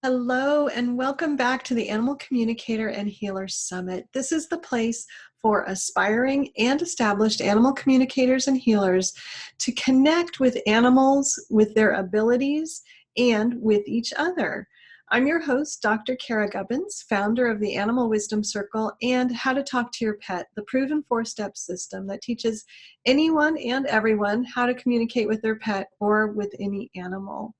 Hello, and welcome back to the Animal Communicator and Healer Summit. This is the place for aspiring and established animal communicators and healers to connect with animals, with their abilities, and with each other. I'm your host, Dr. Kara Gubbins, founder of the Animal Wisdom Circle and How to Talk to Your Pet, the proven 4-step system that teaches anyone and everyone how to communicate with their pet or with any animal.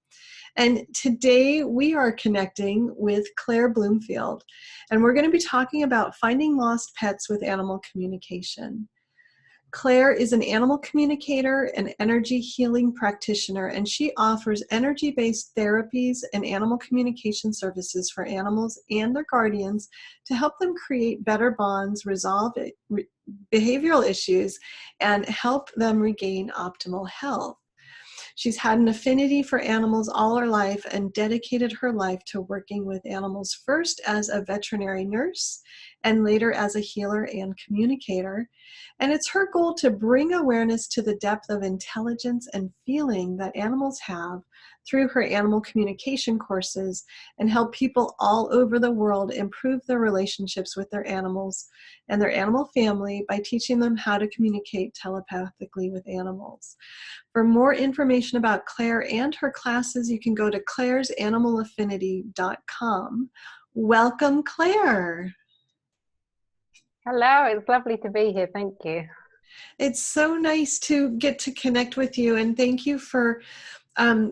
And today we are connecting with Claire Bloomfield, and we're going to be talking about finding lost pets with animal communication. Claire is an animal communicator and energy healing practitioner, and she offers energy-based therapies and animal communication services for animals and their guardians to help them create better bonds, resolve behavioral issues, and help them regain optimal health. She's had an affinity for animals all her life and dedicated her life to working with animals, first as a veterinary nurse and later as a healer and communicator. And it's her goal to bring awareness to the depth of intelligence and feeling that animals have through her animal communication courses and help people all over the world improve their relationships with their animals and their animal family by teaching them how to communicate telepathically with animals. For more information about Claire and her classes, you can go to clairesanimalaffinity.com. Welcome, Claire. Hello, it's lovely to be here. Thank you. It's so nice to get to connect with you, and thank you for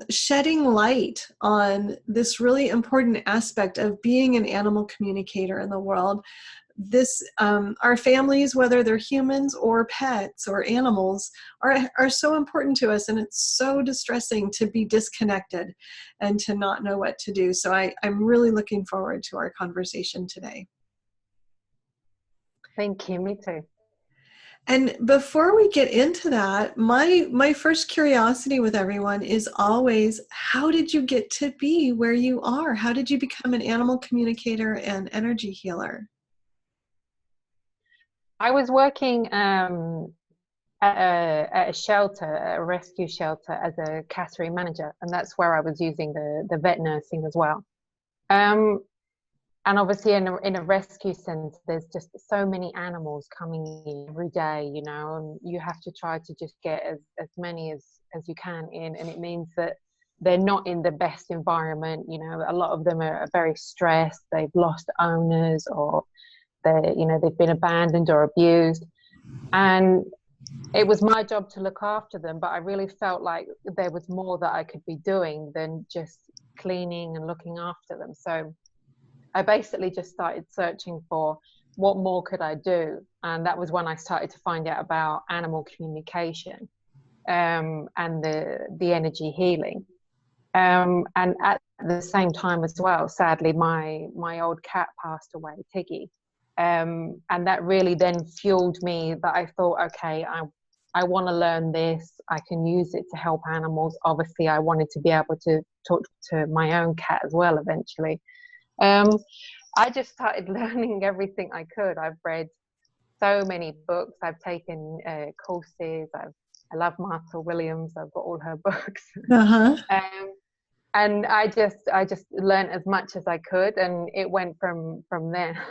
shedding light on this really important aspect of being an animal communicator in the world. Our families, whether they're humans or pets or animals, are so important to us, and it's so distressing to be disconnected and to not know what to do. So I'm really looking forward to our conversation today. Thank you, me too. And before we get into that, my first curiosity with everyone is always, how did you get to be where you are? How did you become an animal communicator and energy healer? I was working at a shelter, a rescue shelter, as a category manager, and that's where I was using the vet nursing as well. And obviously in a rescue centre, there's just so many animals coming in every day, you know, and you have to try to just get as many as you can in, and it means that they're not in the best environment. You know, a lot of them are very stressed, they've lost owners, or they've been abandoned or abused, and it was my job to look after them, but I really felt like there was more that I could be doing than just cleaning and looking after them. So I basically just started searching for what more could I do, and that was when I started to find out about animal communication and the energy healing. And at the same time as well, sadly, my old cat passed away, Tiggy. And that really then fueled me, that I thought, okay, I want to learn this. I can use it to help animals. Obviously, I wanted to be able to talk to my own cat as well eventually. I just started learning everything I could. I've read so many books. I've taken courses. I love Martha Williams. I've got all her books. Uh-huh. And I just learned as much as I could, and it went from there.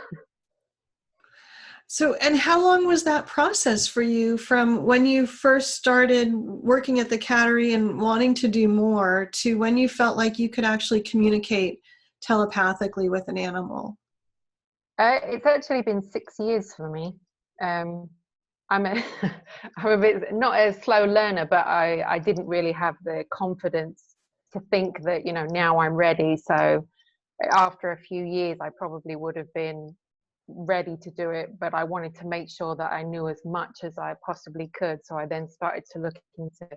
So, and how long was that process for you, from when you first started working at the cattery and wanting to do more to when you felt like you could actually communicate telepathically with an animal? It's actually been 6 years for me. I'm a bit not a slow learner, but I didn't really have the confidence to think that, you know, now I'm ready. So after a few years, I probably would have been ready to do it, but I wanted to make sure that I knew as much as I possibly could. So I then started to look into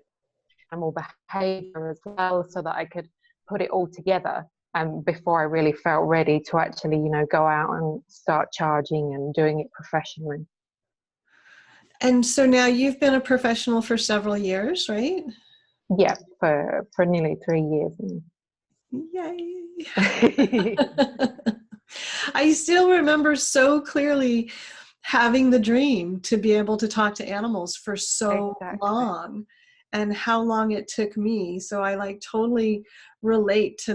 animal behavior as well, so that I could put it all together. And before I really felt ready to actually, you know, go out and start charging and doing it professionally. And so now you've been a professional for several years, right? Yeah, for nearly 3 years. Yay! I still remember so clearly having the dream to be able to talk to animals for so long, and how long it took me. So I totally relate to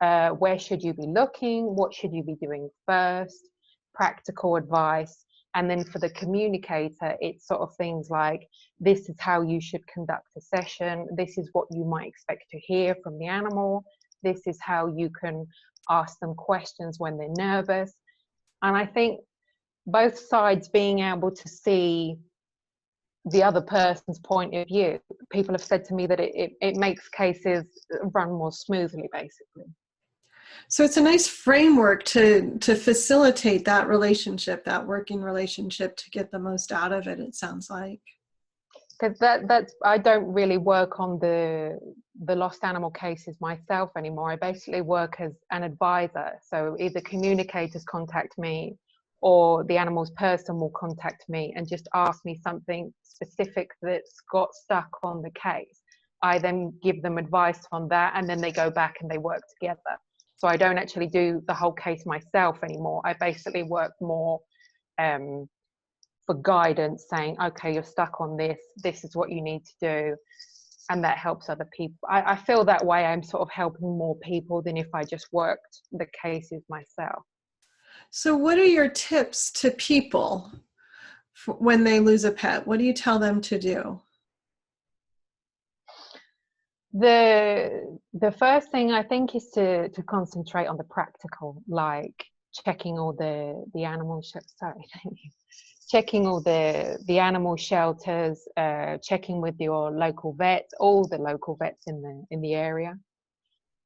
where should you be looking, what should you be doing first, practical advice. And then for the communicator, it's sort of things like, this is how you should conduct a session, this is what you might expect to hear from the animal, this is how you can ask them questions when they're nervous. And I think both sides being able to see the other person's point of view, people have said to me that it makes cases run more smoothly, basically. So it's a nice framework to facilitate that relationship, that working relationship, to get the most out of it, it sounds like. Because that's I don't really work on the lost animal cases myself anymore. I basically work as an advisor. So either communicators contact me, or the animal's person will contact me and just ask me something specific that's got stuck on the case. I then give them advice on that, and then they go back and they work together. So I don't actually do the whole case myself anymore. I basically work more for guidance, saying, okay, you're stuck on this, this is what you need to do. And that helps other people. I feel that way I'm sort of helping more people than if I just worked the cases myself. So what are your tips to people when they lose a pet? What do you tell them to do? The first thing I think is to concentrate on the practical, like checking all the animal checking all the animal shelters, checking with your local vets, all the local vets in the area.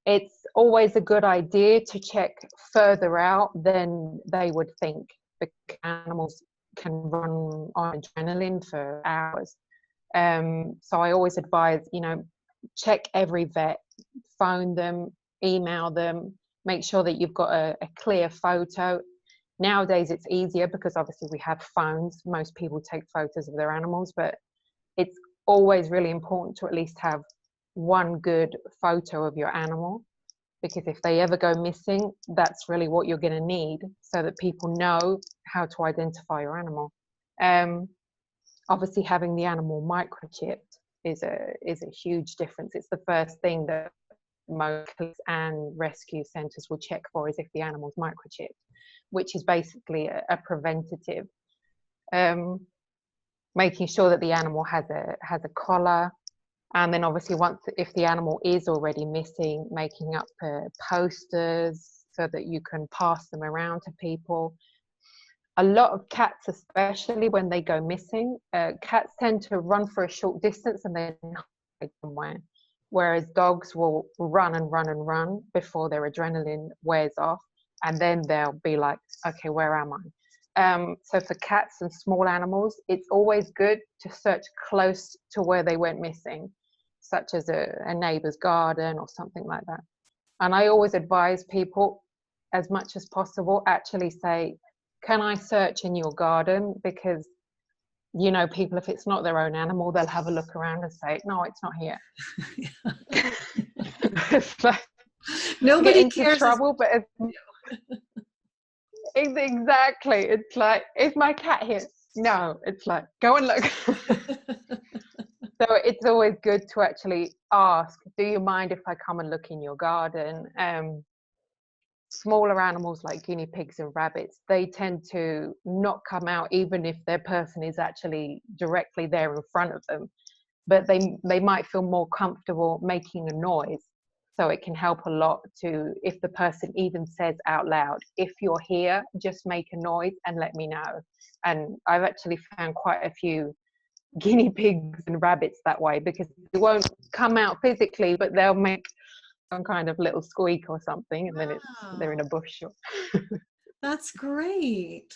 It's always a good idea to check further out than they would think, because animals can run on adrenaline for hours. So I always advise, check every vet, phone them, email them, make sure that you've got a clear photo. Nowadays it's easier because obviously we have phones. Most people take photos of their animals, but it's always really important to at least have one good photo of your animal, because if they ever go missing, that's really what you're going to need, so that people know how to identify your animal. Obviously having the animal microchipped is a huge difference. It's the first thing that most police and rescue centres will check for, is if the animal's microchipped, which is basically a preventative. Making sure that the animal has a collar, and then obviously if the animal is already missing, making up posters so that you can pass them around to people. A lot of cats, especially when they go missing, cats tend to run for a short distance and then hide somewhere, whereas dogs will run and run and run before their adrenaline wears off, and then they'll be like, okay, where am I? So for cats and small animals, it's always good to search close to where they went missing, such as a neighbour's garden or something like that. And I always advise people, as much as possible, actually say, can I search in your garden? Because, people, if it's not their own animal, they'll have a look around and say, no, it's not here. It's like, nobody cares. Trouble, but exactly. It's like, is my cat here? No, it's like, go and look. So it's always good to actually ask, do you mind if I come and look in your garden? Smaller animals like guinea pigs and rabbits, they tend to not come out even if their person is actually directly there in front of them, but they might feel more comfortable making a noise. So it can help a lot to, if the person even says out loud, if you're here, just make a noise and let me know. And I've actually found quite a few guinea pigs and rabbits that way, because they won't come out physically, but they'll make some kind of little squeak or something, and then they're in a bush. That's great.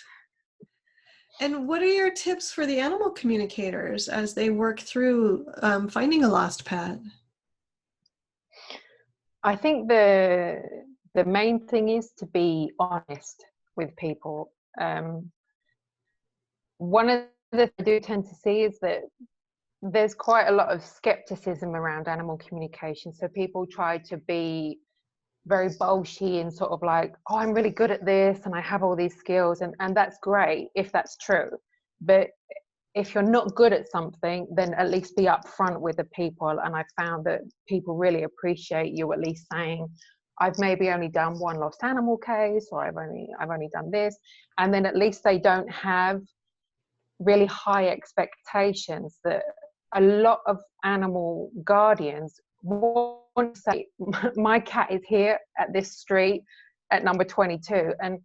And what are your tips for the animal communicators as they work through finding a lost pet? I think the main thing is to be honest with people. One of the things I do tend to see is that there's quite a lot of skepticism around animal communication. So people try to be very bolshy and sort of like, oh, I'm really good at this and I have all these skills, and that's great if that's true. But if you're not good at something, then at least be upfront with the people. And I found that people really appreciate you at least saying, I've maybe only done one lost animal case, or I've only done this, and then at least they don't have really high expectations that a lot of animal guardians want to say, my cat is here at this street at number 22, and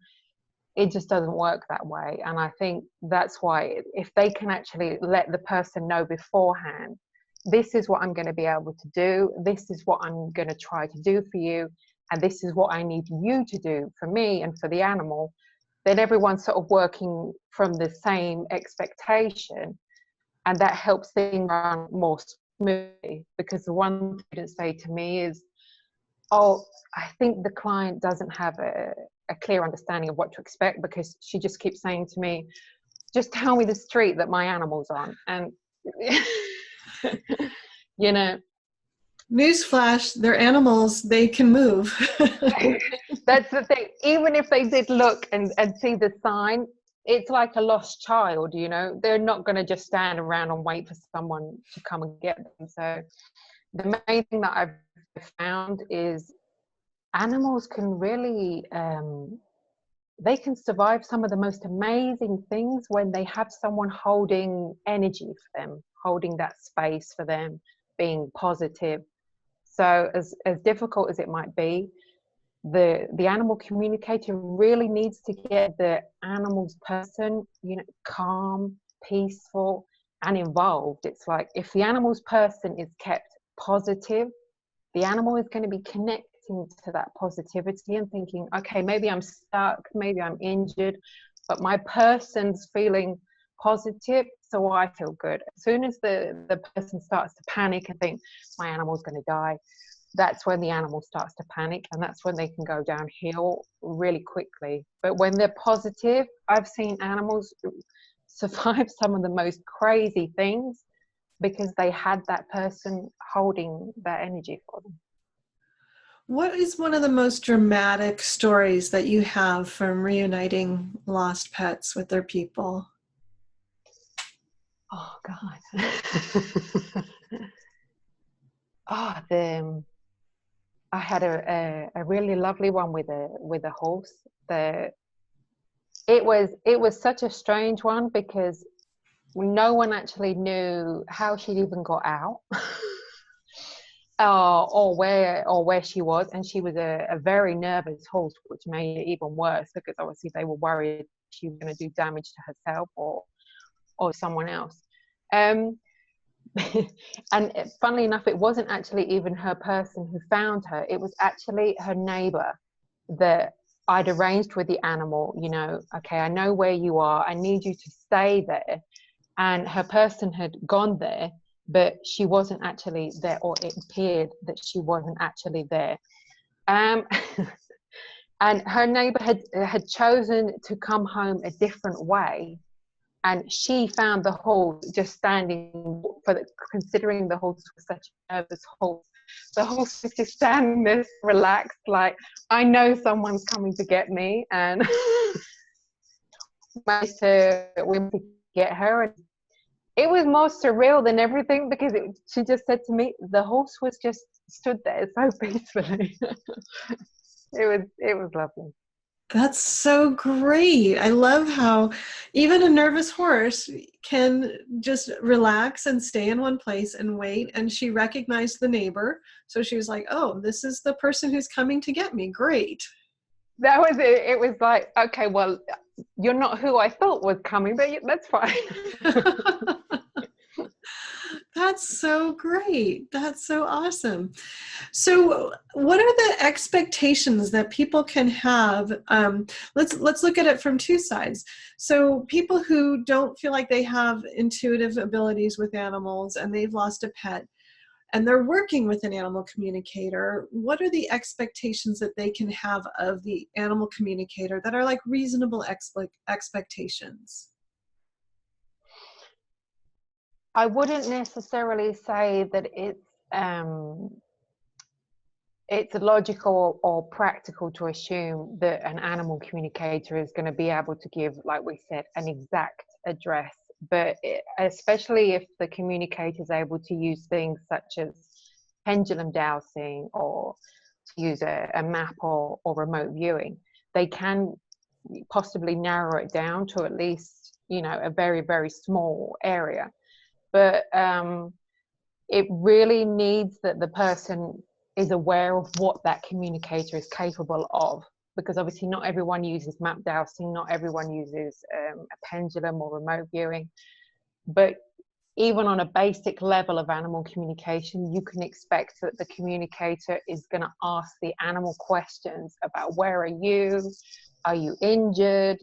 it just doesn't work that way. And I think that's why, if they can actually let the person know beforehand, this is what I'm going to be able to do, this is what I'm going to try to do for you, and this is what I need you to do for me and for the animal, then everyone's sort of working from the same expectation, and that helps things run more smoothly. Because the one student say to me is, oh, I think the client doesn't have a clear understanding of what to expect, because she just keeps saying to me, just tell me the street that my animal's on. And you know, newsflash, they're animals, they can move. that's the thing. Even if they did look and see the sign, it's like a lost child, you know. They're not going to just stand around and wait for someone to come and get them. So the main thing that I've found is animals can really they can survive some of the most amazing things when they have someone holding energy for them, holding that space for them, being positive. So as difficult as it might be, the animal communicator really needs to get the animal's person, you know, calm, peaceful, and involved. It's like, if the animal's person is kept positive, the animal is going to be connecting to that positivity and thinking, okay, maybe I'm stuck, maybe I'm injured, but my person's feeling positive, so I feel good. As soon as the person starts to panic and think my animal's going to die, that's when the animal starts to panic, and that's when they can go downhill really quickly. But when they're positive, I've seen animals survive some of the most crazy things because they had that person holding that energy for them. What is one of the most dramatic stories that you have from reuniting lost pets with their people? Oh God. I had a really lovely one with a horse. It was such a strange one, because no one actually knew how she'd even got out. Or where she was, and she was a very nervous horse, which made it even worse, because obviously they were worried she was going to do damage to herself or someone else. And funnily enough, it wasn't actually even her person who found her. It was actually her neighbor that I'd arranged with the animal, you know, okay, I know where you are, I need you to stay there. And her person had gone there, but she wasn't actually there, or it appeared that she wasn't actually there. And her neighbor had chosen to come home a different way, and she found the horse just standing, considering the horse was such a nervous horse. The horse was just standing there relaxed, like, I know someone's coming to get me, and managed to get her. And it was more surreal than everything, because she just said to me, the horse was just stood there so peacefully. It was lovely. That's so great. I love how even a nervous horse can just relax and stay in one place and wait. And she recognized the neighbor. So she was like, oh, this is the person who's coming to get me. Great. That was it. It was like, okay, well, you're not who I thought was coming, but that's fine. That's so great. That's so awesome. So what are the expectations that people can have? Let's look at it from two sides. So people who don't feel like they have intuitive abilities with animals and they've lost a pet and they're working with an animal communicator, what are the expectations that they can have of the animal communicator that are like reasonable expectations? I wouldn't necessarily say that it's logical or practical to assume that an animal communicator is going to be able to give, like we said, an exact address. But especially if the communicator is able to use things such as pendulum dowsing, or use a map or remote viewing, they can possibly narrow it down to at least, you know, a very, very small area. But it really needs that the person is aware of what that communicator is capable of, because obviously not everyone uses map dowsing, not everyone uses a pendulum or remote viewing. But even on a basic level of animal communication, you can expect that the communicator is going to ask the animal questions about where are you injured,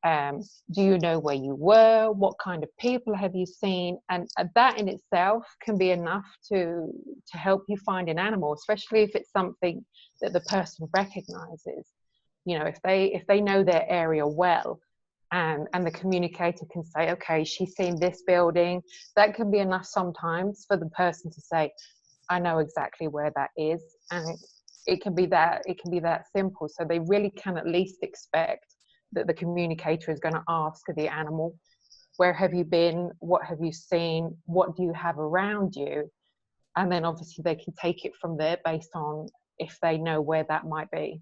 do you know where you were, what kind of people have you seen, and that in itself can be enough to help you find an animal, especially if it's something that the person recognizes. You know, if they know their area well, and the communicator can say, okay, she's seen this building, that can be enough sometimes for the person to say, I know exactly where that is. And it can be that simple. So they really can at least expect that the communicator is going to ask the animal, where have you been, what have you seen, what do you have around you? And then obviously they can take it from there based on if they know where that might be.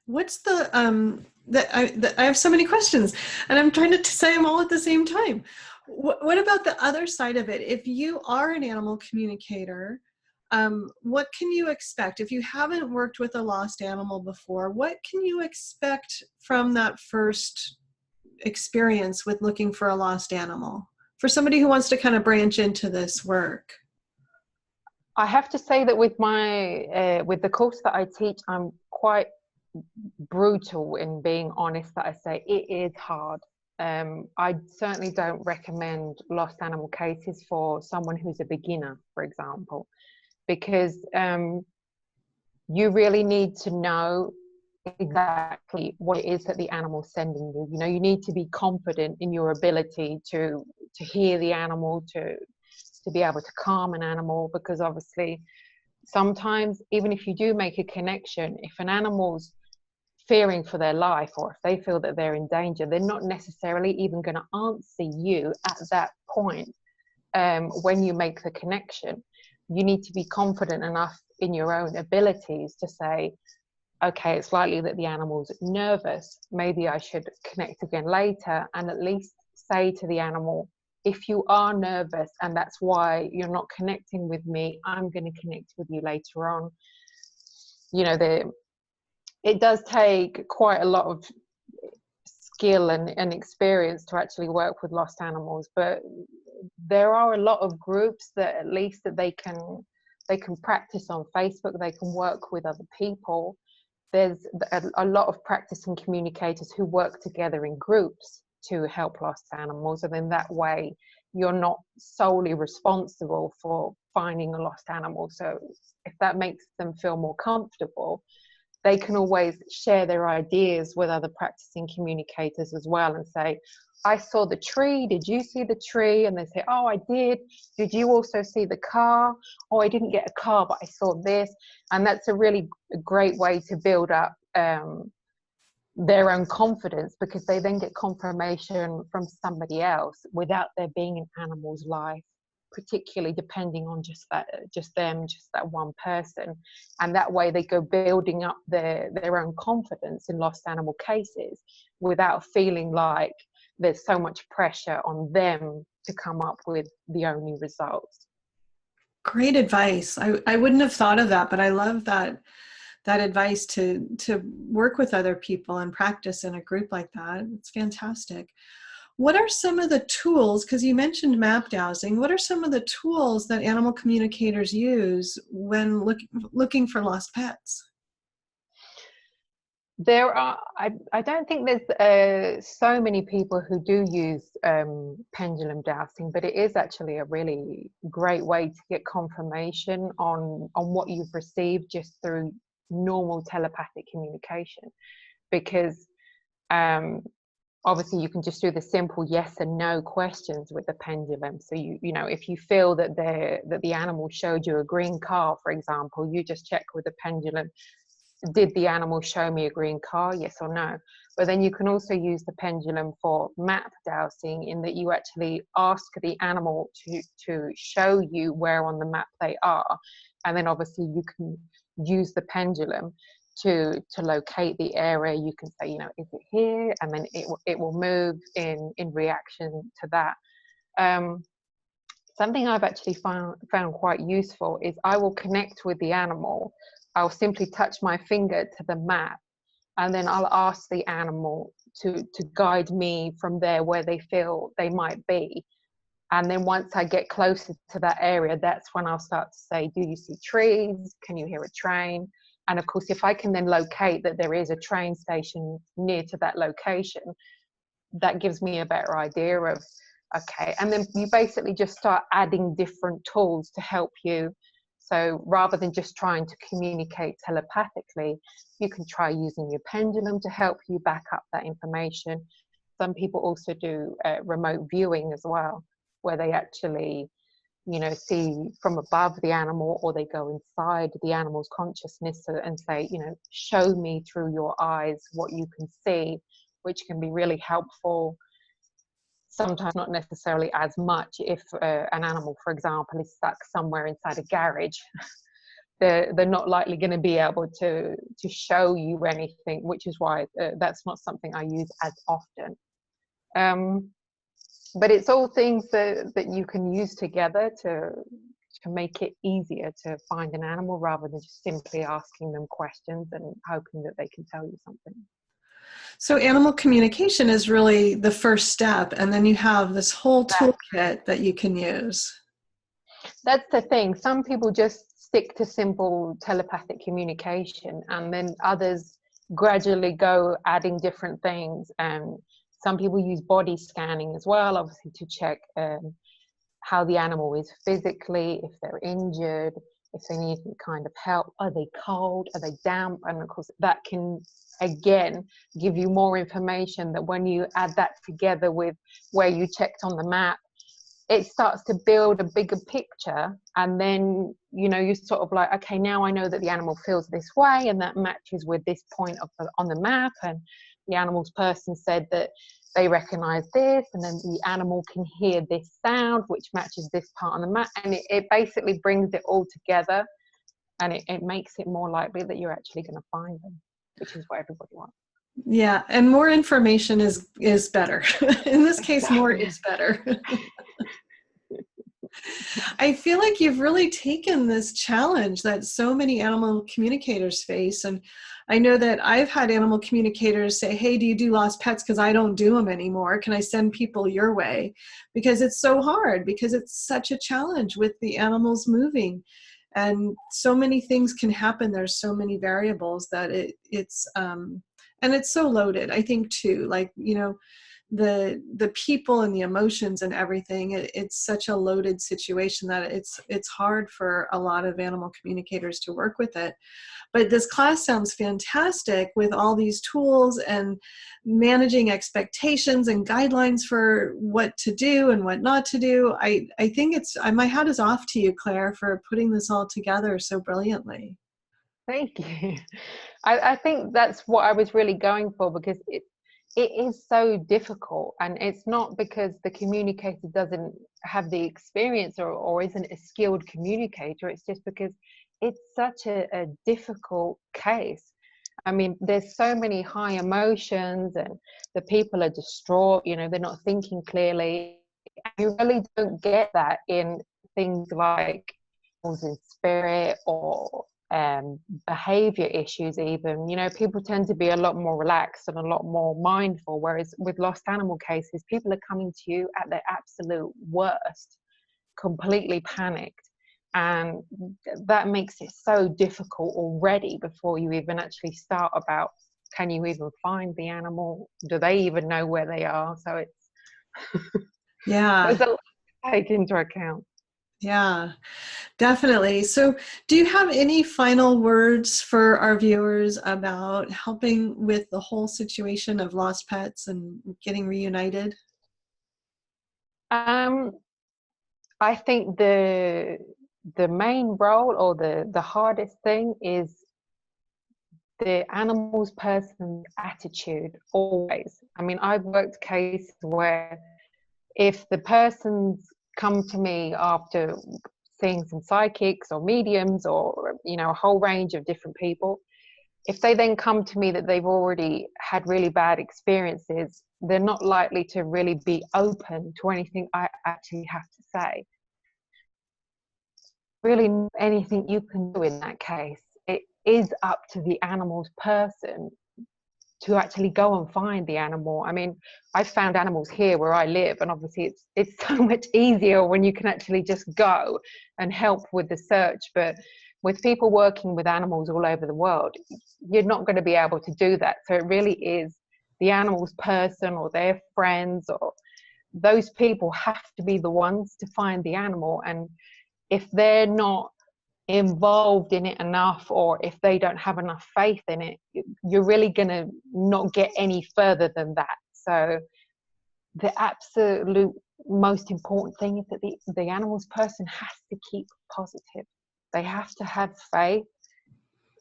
What's I have so many questions, and I'm trying to say them all at the same time. What about the other side of it? If you are an animal communicator, what can you expect? If you haven't worked with a lost animal before, what can you expect from that first experience with looking for a lost animal? For somebody who wants to kind of branch into this work. I have to say that with with the course that I teach, I'm quite brutal in being honest, that I say it is hard. I certainly don't recommend lost animal cases for someone who's a beginner, for example, because you really need to know exactly what it is that the animal's sending you. You know, you need to be confident in your ability to hear the animal, to be able to calm an animal, because obviously sometimes even if you do make a connection, if an animal's fearing for their life, or if they feel that they're in danger, they're not necessarily even going to answer you at that point. When you make the connection, you need to be confident enough in your own abilities to say, okay, it's likely that the animal's nervous, maybe I should connect again later, and at least say to the animal, if you are nervous and that's why you're not connecting with me, I'm going to connect with you later on. You know, it does take quite a lot of skill and experience to actually work with lost animals, but there are a lot of groups that at least that they can practice on Facebook, they can work with other people. There's a lot of practicing communicators who work together in groups to help lost animals, and in that way you're not solely responsible for finding a lost animal. So if that makes them feel more comfortable, they can always share their ideas with other practicing communicators as well and say, I saw the tree, did you see the tree? And they say, oh, I did you also see the car? Oh, I didn't get a car, but I saw this. And that's a really great way to build up their own confidence, because they then get confirmation from somebody else without there being an animal's life, particularly depending on just that one person. And that way they go building up their own confidence in lost animal cases without feeling like there's so much pressure on them to come up with the only results. Great advice. I wouldn't have thought of that, but I love that advice to work with other people and practice in a group like that. It's fantastic. What are some of the tools, because you mentioned map dowsing, what are some of the tools that animal communicators use when looking for lost pets? There are, I don't think there's so many people who do use pendulum dowsing, but it is actually a really great way to get confirmation on what you've received just through normal telepathic communication. Because obviously you can just do the simple yes and no questions with the pendulum. So you know, if you feel that the animal showed you a green car, for example, you just check with the pendulum, did the animal show me a green car, yes or no? But then you can also use the pendulum for map dowsing, in that you actually ask the animal to show you where on the map they are, and then obviously use the pendulum to locate the area. You can say, you know, is it here? And then it will move in reaction to that. Something I've actually found quite useful is I will connect with the animal. I'll simply touch my finger to the map, and then I'll ask the animal to guide me from there where they feel they might be. And then once I get closer to that area, that's when I'll start to say, do you see trees? Can you hear a train? And of course, if I can then locate that there is a train station near to that location, that gives me a better idea of, okay. And then you basically just start adding different tools to help you. So rather than just trying to communicate telepathically, you can try using your pendulum to help you back up that information. Some people also do remote viewing as well, where they actually, you know, see from above the animal, or they go inside the animal's consciousness and say, you know, show me through your eyes what you can see, which can be really helpful. Sometimes not necessarily as much if an animal, for example, is stuck somewhere inside a garage. They're not likely going to be able to show you anything, which is why that's not something I use as often. But it's all things that you can use together to make it easier to find an animal, rather than just simply asking them questions and hoping that they can tell you something. So animal communication is really the first step, and then you have this whole toolkit that you can use. That's the thing. Some people just stick to simple telepathic communication, and then others gradually go adding different things. And some people use body scanning as well, obviously, to check how the animal is physically, if they're injured, if they need any kind of help. Are they cold? Are they damp? And of course, that can, again, give you more information, that when you add that together with where you checked on the map, it starts to build a bigger picture. And then, you know, you're sort of like, okay, now I know that the animal feels this way, and that matches with this point on the map. And the animal's person said that they recognize this, and then the animal can hear this sound, which matches this part on the map. And it basically brings it all together, and it makes it more likely that you're actually going to find them, which is what everybody wants. Yeah, and more information is better. In this case, more is better. I feel like you've really taken this challenge that so many animal communicators face. And I know that I've had animal communicators say, hey, do you do lost pets? Because I don't do them anymore. Can I send people your way? Because it's so hard, because it's such a challenge with the animals moving. And so many things can happen. There's so many variables that it's and it's so loaded, I think, too. Like, you know, the people and the emotions and everything, it's such a loaded situation that it's hard for a lot of animal communicators to work with it. But this class sounds fantastic, with all these tools and managing expectations and guidelines for what to do and what not to do. I think my hat is off to you, Claire, for putting this all together so brilliantly. Thank you. I think that's what I was really going for, because it is so difficult, and it's not because the communicator doesn't have the experience or isn't a skilled communicator. It's just because it's such a difficult case. I mean, there's so many high emotions, and the people are distraught, you know, they're not thinking clearly. You really don't get that in things like in spirit or behavior issues. Even, you know, people tend to be a lot more relaxed and a lot more mindful, whereas with lost animal cases, people are coming to you at their absolute worst, completely panicked, and that makes it so difficult already before you even actually start about, can you even find the animal? Do they even know where they are? So it's Yeah. there's a lot to take into account. Yeah, definitely. So do you have any final words for our viewers about helping with the whole situation of lost pets and getting reunited? I think the main role, or the hardest thing, is the animal's person's attitude always. I mean, I've worked cases where if the person's come to me after seeing some psychics or mediums or, you know, a whole range of different people. If they then come to me that they've already had really bad experiences, they're not likely to really be open to anything I actually have to say. Really, anything you can do in that case, it is up to the animal's person to actually go and find the animal. I mean, I've found animals here where I live, and obviously it's so much easier when you can actually just go and help with the search. But with people working with animals all over the world, you're not going to be able to do that. So it really is the animal's person or their friends, or those people have to be the ones to find the animal. And if they're not involved in it enough, or if they don't have enough faith in it, you're really going to not get any further than that. So the absolute most important thing is that the animal's person has to keep positive. They have to have faith,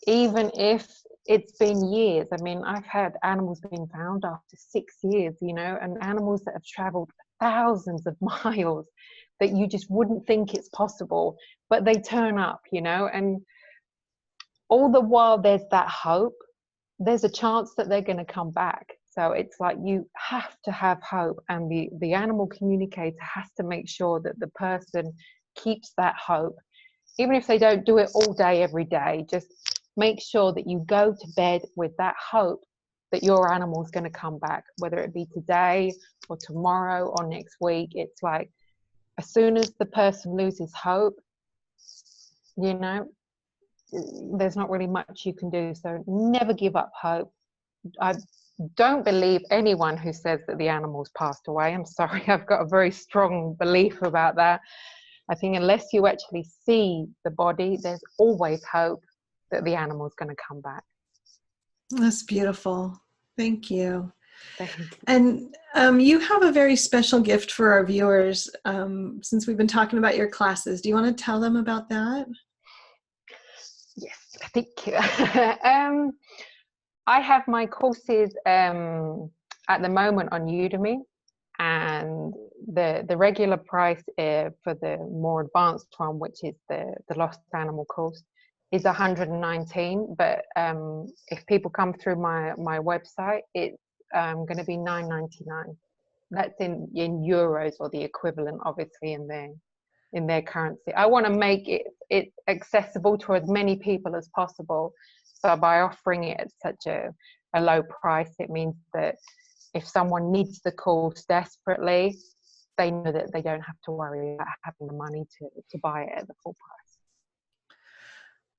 even if it's been years. I mean, I've had animals being found after 6 years, you know, and animals that have traveled thousands of miles that you just wouldn't think it's possible, but they turn up, you know. And all the while there's that hope, there's a chance that they're going to come back. So it's like you have to have hope, and the animal communicator has to make sure that the person keeps that hope. Even if they don't do it all day, every day, just make sure that you go to bed with that hope that your animal's going to come back, whether it be today or tomorrow or next week. It's like, as soon as the person loses hope, you know, there's not really much you can do. So never give up hope. I don't believe anyone who says that the animal's passed away. I'm sorry, I've got a very strong belief about that. I think unless you actually see the body, there's always hope that the animal's going to come back. That's beautiful. Thank you. Thank you. And you have a very special gift for our viewers, since we've been talking about your classes. Do you want to tell them about that? Yes, thank you. I have my courses at the moment on Udemy, and the regular price for the more advanced one, which is the Lost Animal course, is 119. But if people come through my website, it's going to be 9.99. That's in euros, or the equivalent, obviously, in their currency. I want to make it accessible to as many people as possible. So by offering it at such a low price, it means that if someone needs the course desperately, they know that they don't have to worry about having the money to buy it at the full price.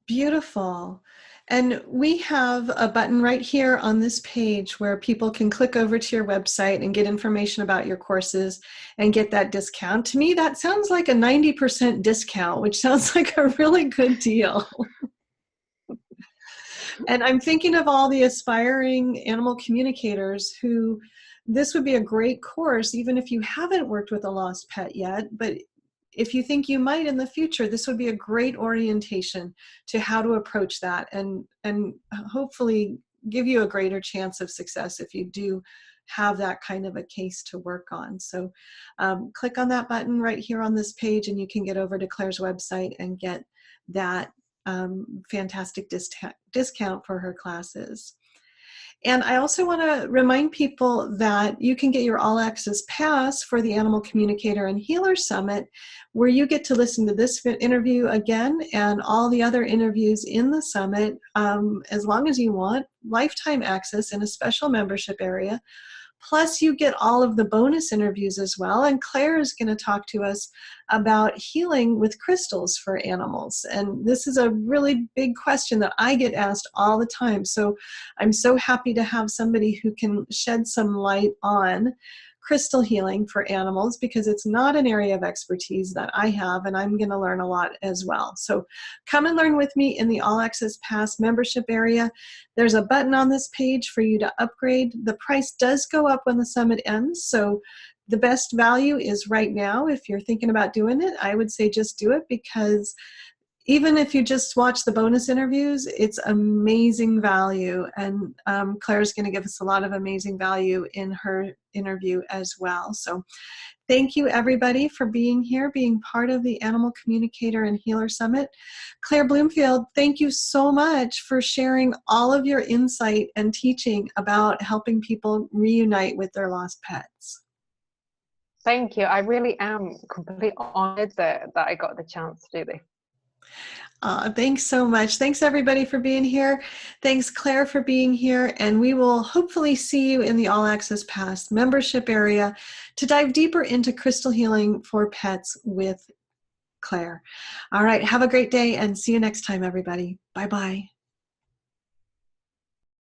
Beautiful. And we have a button right here on this page where people can click over to your website and get information about your courses and get that discount. To me, that sounds like a 90% discount, which sounds like a really good deal. And I'm thinking of all the aspiring animal communicators who this would be a great course, even if you haven't worked with a lost pet yet, but if you think you might in the future, this would be a great orientation to how to approach that, and hopefully give you a greater chance of success if you do have that kind of a case to work on. So click on that button right here on this page, and you can get over to Claire's website and get that fantastic discount for her classes. And I also want to remind people that you can get your All Access Pass for the Animal Communicator and Healer Summit, where you get to listen to this interview again and all the other interviews in the summit, as long as you want, lifetime access in a special membership area. Plus, you get all of the bonus interviews as well. And Claire is going to talk to us about healing with crystals for animals. And this is a really big question that I get asked all the time. So I'm so happy to have somebody who can shed some light on crystal healing for animals, because it's not an area of expertise that I have, and I'm going to learn a lot as well. So come and learn with me in the All Access Pass membership area. There's a button on this page for you to upgrade. The price does go up when the summit ends, so the best value is right now. If you're thinking about doing it, I would say just do it, because even if you just watch the bonus interviews, it's amazing value. And Claire's going to give us a lot of amazing value in her interview as well. So thank you, everybody, for being here, being part of the Animal Communicator and Healer Summit. Claire Bloomfield, thank you so much for sharing all of your insight and teaching about helping people reunite with their lost pets. Thank you. I really am completely honored that I got the chance to do this. Thanks so much. Thanks, everybody, for being here. Thanks, Claire, for being here. And we will hopefully see you in the All Access Pass membership area to dive deeper into crystal healing for pets with Claire. All right. Have a great day and see you next time, everybody. Bye-bye.